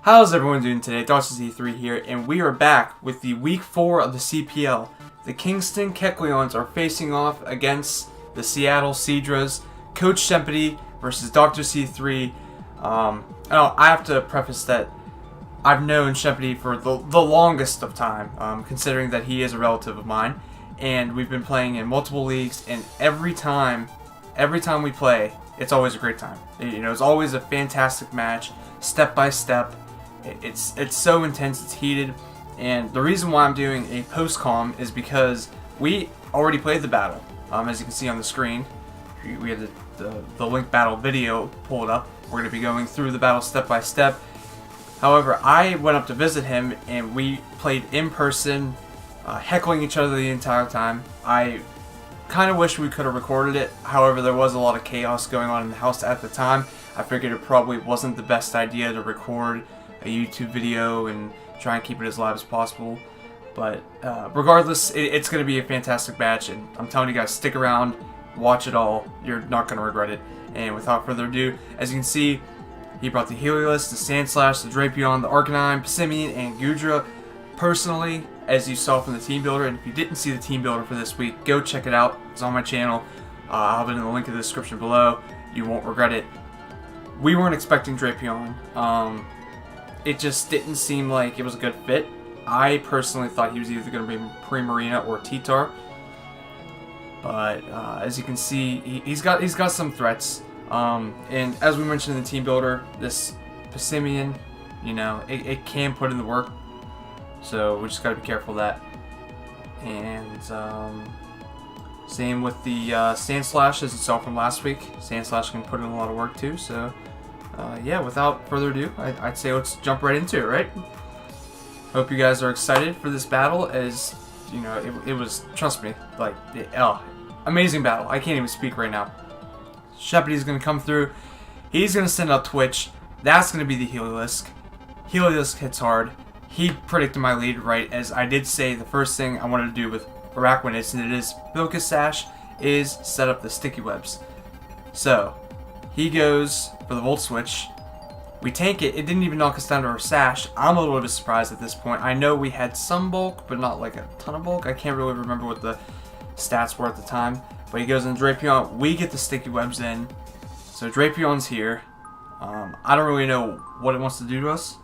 How's everyone doing today? Dr. Z3 here, and we are back with the Week 4 of the CPL. The Kingston Kecleons are facing off against the Seatle Seadras. Coach Shempiddy versus Dr. C3. I have to preface that I've known Shempiddy for the longest of time, considering that he is a relative of mine, and we've been playing in multiple leagues, and every time we play, it's always a great time. It's always a fantastic match, step by step. It's so intense, it's heated, and the reason why I'm doing a post-com is because we already played the battle. As you can see on the screen, we have the link battle video pulled up. We're going to be going through the battle step by step. However, I went up to visit him, and we played in person, heckling each other the entire time. I kind of wish we could have recorded it. However, there was a lot of chaos going on in the house at the time. I figured it probably wasn't the best idea to record a YouTube video and try and keep it as live as possible. But regardless, it's going to be a fantastic match, and I'm telling you guys, stick around, watch it all. You're not going to regret it. And without further ado, as you can see, he brought the Helios, the Sandslash, the Drapion, the Arcanine, Pissimian, and Gudra. Personally, as you saw from the team builder, and if you didn't see the team builder for this week, go check it out. It's on my channel. I'll have it in the link in the description below. You won't regret it. We weren't expecting Drapion. It just didn't seem like it was a good fit. I personally thought he was either going to be Primarina or T-Tar. But as you can see, he's got some threats. And as we mentioned in the team builder, this Pissimian, it can put in the work. So we just got to be careful of that. And same with the Sandslash, as you saw from last week. Sandslash can put in a lot of work too. So yeah, without further ado, I'd say let's jump right into it, right? Hope you guys are excited for this battle, as it was, trust me, like, amazing battle. I can't even speak right now. Shempiddy's going to come through. He's going to send out Twitch. That's going to be the Heliolisk. Heliolisk hits hard. He predicted my lead right, as I did say the first thing I wanted to do with Araquanid, and it is Focus Sash, is set up the sticky webs. So he goes for the Volt Switch. We tank it. It didn't even knock us down to our Sash. I'm a little bit surprised at this point. I know we had some bulk, but not like a ton of bulk. I can't really remember what the stats were at the time. But he goes in Drapion. We get the sticky webs in. So Drapion's here. I don't really know what it wants to do to us,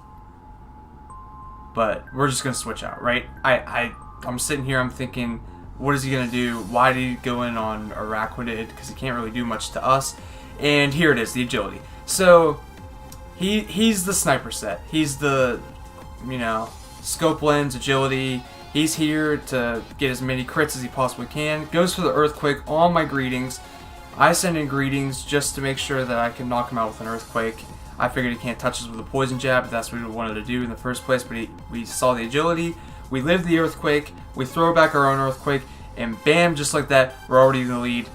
but we're just going to switch out, right? I'm sitting here, I'm thinking, what is he going to do? Why did he go in on Araquanid? Because he can't really do much to us. And here it is, the agility. So he's the sniper set. He's the, scope lens, agility. He's here to get as many crits as he possibly can. Goes for the Earthquake on my Greetings. I send in Greetings just to make sure that I can knock him out with an Earthquake. I figured he can't touch us with a Poison Jab, if that's what we wanted to do in the first place, but we saw the agility. We lived the Earthquake. We throw back our own Earthquake, and bam, just like that, we're already in the lead.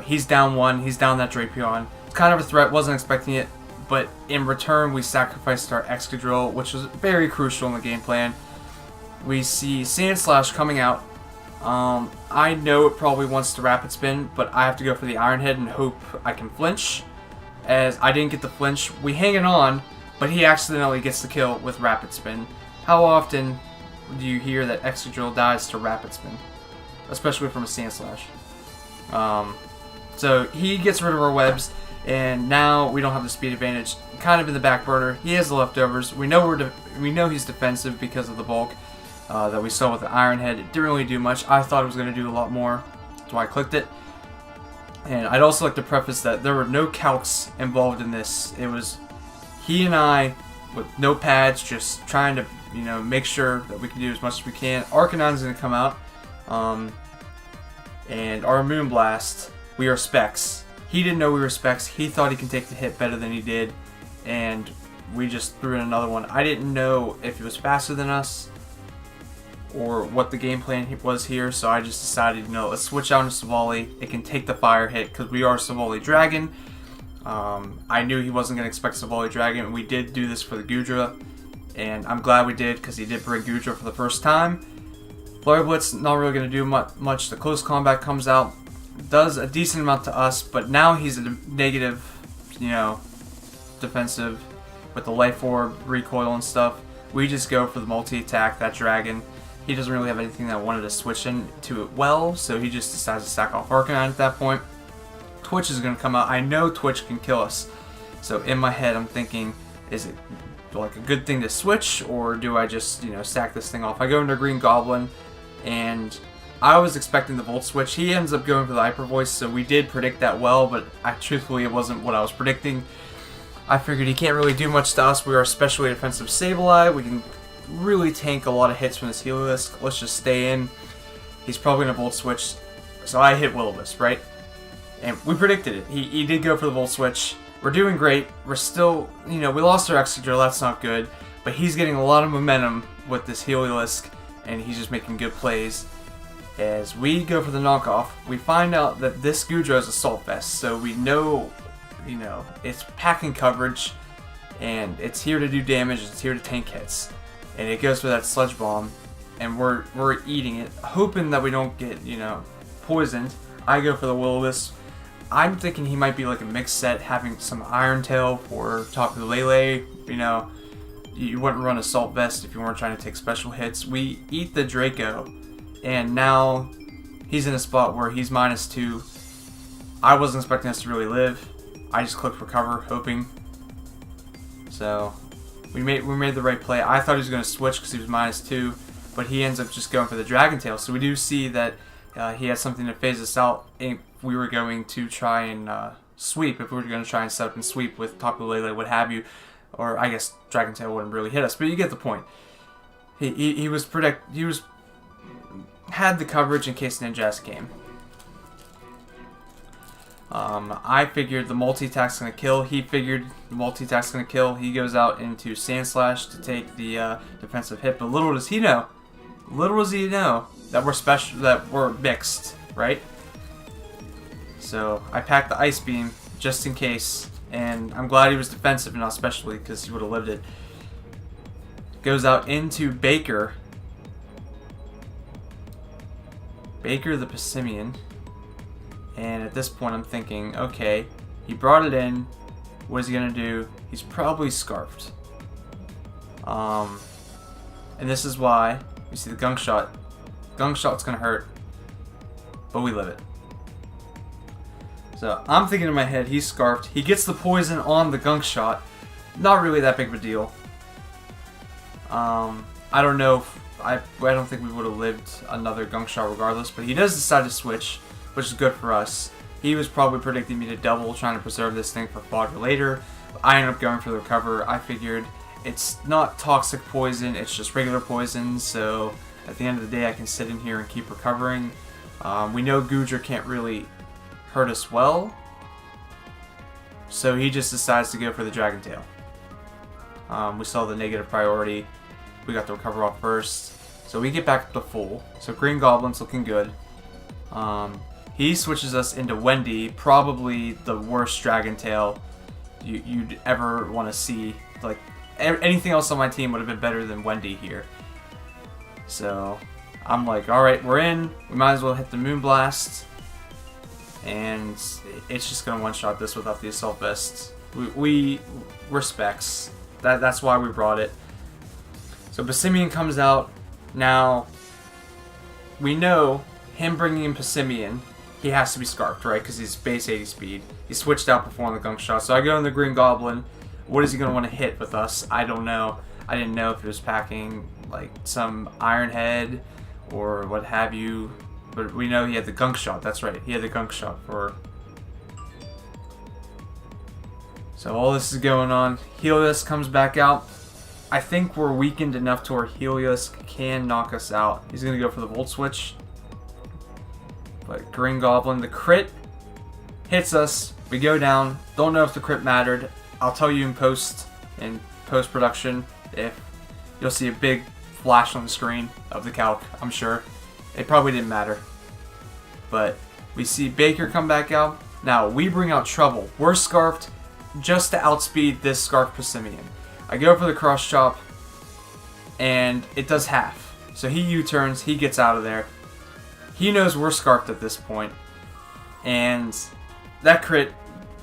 He's down one. He's down that Drapion. It's kind of a threat. Wasn't expecting it. But in return, we sacrificed our Excadrill, which was very crucial in the game plan. We see Sandslash coming out. I know it probably wants to Rapid Spin, but I have to go for the Iron Head and hope I can flinch. As I didn't get the flinch. We hang it on, but he accidentally gets the kill with Rapid Spin. How often do you hear that Excadrill dies to Rapid Spin? Especially from a Sandslash. So he gets rid of our webs, and now we don't have the speed advantage. Kind of in the back burner. He has the leftovers. We know he's defensive because of the bulk that we saw with the Iron Head. It didn't really do much. I thought it was going to do a lot more, so I clicked it. And I'd also like to preface that there were no calcs involved in this. It was he and I with notepads, just trying to make sure that we can do as much as we can. Arcanine's going to come out. And our Moonblast, we are Specs. He didn't know we were Specs. He thought he can take the hit better than he did, and we just threw in another one. I didn't know if it was faster than us or what the game plan was here, so I just decided, let's switch out into Savali. It can take the fire hit because we are Savali Dragon. I knew he wasn't going to expect Savali Dragon, and we did do this for the Gudra, and I'm glad we did because he did bring Gudra for the first time. Flare Blitz, not really going to do much. The close combat comes out, does a decent amount to us, but now he's a negative, defensive. with the life orb, recoil, and stuff. We just go for the multi-attack, that dragon. He doesn't really have anything that wanted to switch into it well, so he just decides to sack off Arcanine at that point. Twitch is going to come out. I know Twitch can kill us. So in my head, I'm thinking, is it like a good thing to switch, or do I just, sack this thing off? I go into Green Goblin, and I was expecting the Volt Switch. He ends up going for the Hyper Voice, so we did predict that well, but truthfully, it wasn't what I was predicting. I figured he can't really do much to us. We are especially defensive Sableye. We can really tank a lot of hits from this Heliolisk. Let's just stay in. He's probably going to Volt Switch, so I hit Will-O-Wisp, right? And we predicted it. He did go for the Volt Switch. We're doing great. We're still, we lost our Excadrill. That's not good. But he's getting a lot of momentum with this Heliolisk, and he's just making good plays. As we go for the knockoff, we find out that this Goodra is Assault Vest, so we know, it's packing coverage, and it's here to do damage, it's here to tank hits. And it goes for that Sludge Bomb, and we're eating it, hoping that we don't get, poisoned. I go for the Will-O-Wisp. I'm thinking he might be like a mixed set, having some Iron Tail for Tapu Lele. You wouldn't run Assault Vest if you weren't trying to take special hits. We eat the Draco, and now he's in a spot where he's -2. I wasn't expecting us to really live. I just clicked Recover, hoping. So we made the right play. I thought he was going to switch because he was -2, but he ends up just going for the Dragon Tail. So we do see that he has something to phase us out if we were going to try and sweep, if we were going to try and set up and sweep with Tapu Lele, what have you. Or I guess Dragon Tail wouldn't really hit us, but you get the point. He had the coverage in case Ninjask came. I figured the multi-attack's going to kill. He figured the multi-attack's going to kill. He goes out into Sandslash to take the defensive hit, but little does he know that we're special, that we're mixed, right? So I packed the Ice Beam just in case, and I'm glad he was defensive and not specially, because he would have lived it. Goes out into Baker. Baker the Passimian. And at this point I'm thinking, okay, he brought it in. What is he going to do? He's probably Scarfed. And this is why we see the Gunk Shot. Gunk Shot's going to hurt, but we live it. So I'm thinking in my head, he's Scarfed. He gets the poison on the Gunk Shot. Not really that big of a deal. I don't know if I don't think we would have lived another Gunk Shot regardless, but he does decide to switch, which is good for us. He was probably predicting me to double, trying to preserve this thing for fodder later. I ended up going for the recover. I figured it's not toxic poison, it's just regular poison, so at the end of the day I can sit in here and keep recovering. We know Goodra can't really hurt us well, so he just decides to go for the Dragon Tail. We saw the negative priority. We got the recover off first, so we get back up to full. So Green Goblin's looking good. He switches us into Wendy, probably the worst Dragon Tail you'd ever want to see. Like, anything else on my team would have been better than Wendy here. So I'm like, alright, we're in. We might as well hit the Moonblast. And it's just going to one-shot this without the Assault Vest. We're specs. That's why we brought it. So Passimian comes out. Now, we know him bringing in Passimian, he has to be Scarfed, right? Because he's base 80 speed. He switched out before on the Gunk Shot. So I go in the Green Goblin. What is he going to want to hit with us? I don't know. I didn't know if it was packing like some Iron Head or what have you. But we know he had the Gunk Shot. That's right. He had the Gunk Shot for... So all this is going on. Heliolisk comes back out. I think we're weakened enough to where Heliolisk can knock us out. He's going to go for the Volt Switch. But Green Goblin, the crit hits us. We go down. Don't know if the crit mattered. I'll tell you in post-production if you'll see a big flash on the screen of the calc, I'm sure. It probably didn't matter. But we see Baker come back out. Now, we bring out Trouble. We're Scarfed just to outspeed this Scarfed Passimian. I go for the Cross Chop, and it does half. So he U-turns, he gets out of there. He knows we're Scarfed at this point, and that crit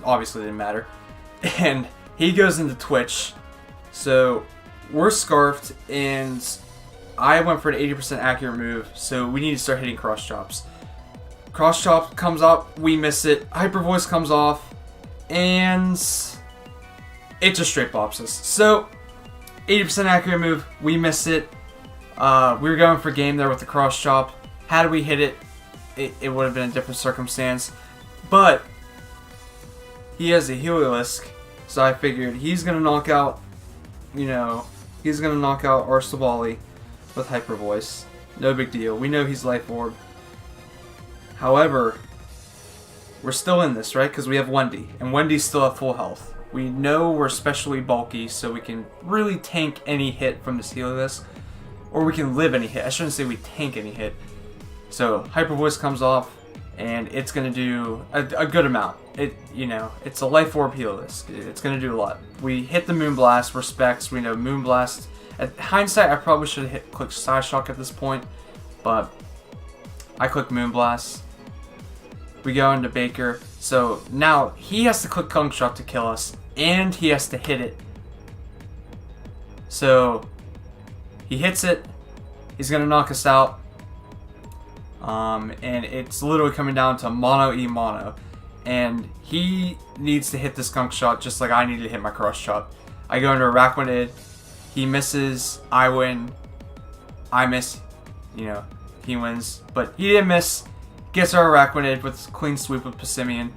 obviously didn't matter. And he goes into Twitch, So we're scarfed, and I went for an 80% accurate move, so we need to start hitting cross chops. Cross chop comes up, we miss it. Hyper voice comes off, and it just straight bops us. So 80% accurate move, we miss it. We were going for game there with the cross chop. Had we hit it, it would have been a different circumstance. But he has a Heliolisk, so I figured he's gonna knock out, he's gonna knock out Arcebali with Hyper Voice. No big deal. We know he's Life Orb. However, we're still in this, right? Because we have Wendy, and Wendy's still at full health. We know we're especially bulky, so we can really tank any hit from this Heliolisk, or we can live any hit. I shouldn't say we tank any hit. So Hyper Voice comes off, and it's gonna do a good amount. It's a Life Orb Heliolisk. It's gonna do a lot. We hit the Moonblast. Respects. We know Moonblast. At hindsight, I probably should have clicked Psyshock at this point, but I click Moonblast. We go into Baker. So now he has to click Kung Shot to kill us, and he has to hit it. So he hits it. He's gonna knock us out. And it's literally coming down to mono e mono, and he needs to hit this Kung Shot just like I need to hit my cross chop. I go into Arachnid. He misses. I win. I miss. He wins, but he didn't miss. Gets our Arachnid with clean sweep with Passimian.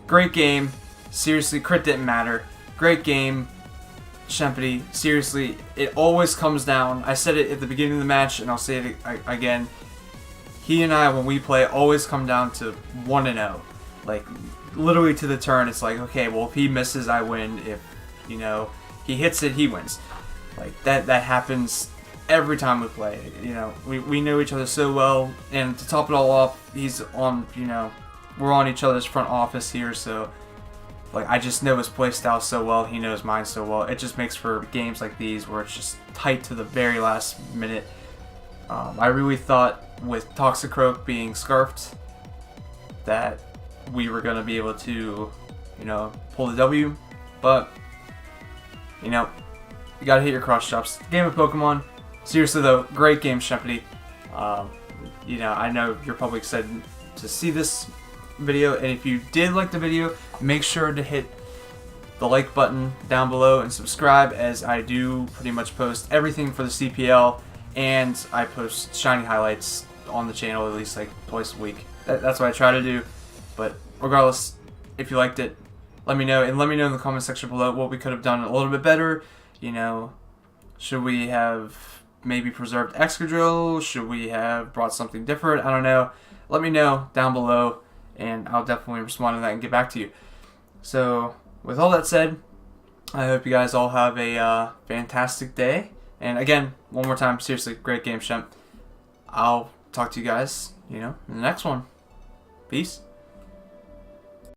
Great game. Seriously, crit didn't matter. Great game. Shempiddy. Seriously, it always comes down. I said it at the beginning of the match, and I'll say it again. He and I, when we play, always come down to 1-0. Like, literally to the turn, it's like, okay, well, if he misses, I win. If, he hits it, he wins. Like, that happens every time we play. We know each other so well, and to top it all off, he's on, we're on each other's front office here, so, like, I just know his playstyle so well, he knows mine so well. It just makes for games like these where it's just tight to the very last minute. I really thought with Toxicroak being scarfed that we were going to be able to, pull the W, but, you gotta hit your cross chops. Game of Pokemon. Seriously though, great game, Shempiddy. I know you're probably excited to see this video, and if you did like the video, make sure to hit the like button down below and subscribe, as I do pretty much post everything for the CPL, and I post shiny highlights on the channel at least like twice a week. That's what I try to do. But regardless, if you liked it, let me know, and let me know in the comment section below what we could have done a little bit better. Should we have maybe preserved Excadrill? Should we have brought something different? I don't know. Let me know down below, and I'll definitely respond to that and get back to you. So, with all that said, I hope you guys all have a fantastic day. And again, one more time, seriously, great game, Shemp. I'll talk to you guys, in the next one. Peace.